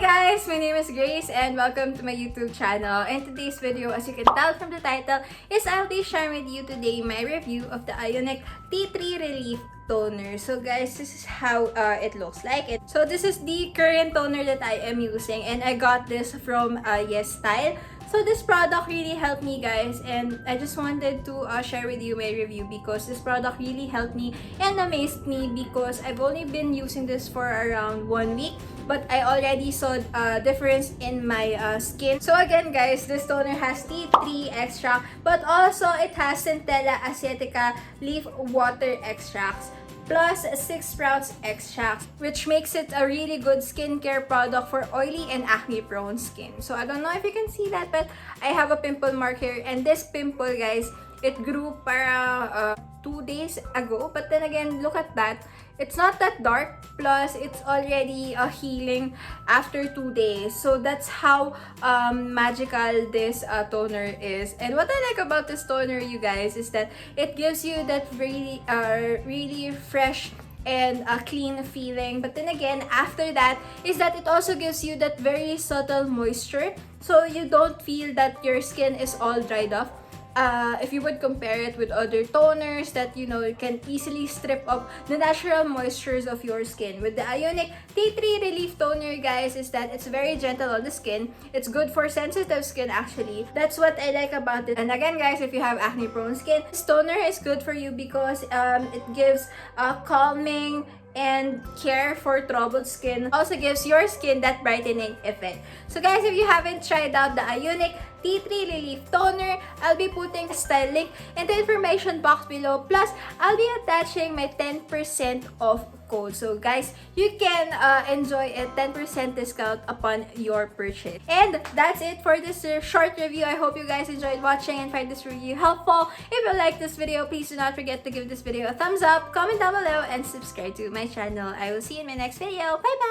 guys! My name is Grace and welcome to my YouTube channel. And today's video, as you can tell from the title, is I'll be sharing with you today my review of the Iunik T3 Relief Toner. So guys, this is how it looks like. So this is the current toner that I am using and I got this from Yes Style. So this product really helped me, guys, and I just wanted to share with you my review because this product really helped me and amazed me because I've only been using this for around 1 week, but I already saw a difference in my skin. So again, guys, this toner has tea tree extract, but also it has Centella asiatica leaf water extracts plus 6 sprouts extracts, which makes it a really good skincare product for oily and acne prone skin. So I don't know if you can see that, but I have a pimple mark here, and this pimple, guys, it grew para 2 days ago. But then again, look at that. It's not that dark, plus it's already healing after 2 days. So that's how magical this toner is. And what I like about this toner, you guys, is that it gives you that really fresh and a clean feeling. But then again, after that, is that it also gives you that very subtle moisture. So you don't feel that your skin is all dried off. If you would compare it with other toners that, you know, can easily strip off the natural moistures of your skin. With the Iunik T3 Relief Toner, guys, is that it's very gentle on the skin. It's good for sensitive skin, actually. That's what I like about it. And again, guys, if you have acne prone skin, this toner is good for you because it gives a calming and care for troubled skin. Also gives your skin that brightening effect. So guys, if you haven't tried out the Iunik T3 Relief Toner, I'll be putting the style link in the information box below. Plus, I'll be attaching my 10% off code. So guys, you can enjoy a 10% discount upon your purchase. And that's it for this short review. I hope you guys enjoyed watching and find this review helpful. If you like this video, please do not forget to give this video a thumbs up, comment down below, and subscribe to my channel. I will see you in my next video. Bye bye!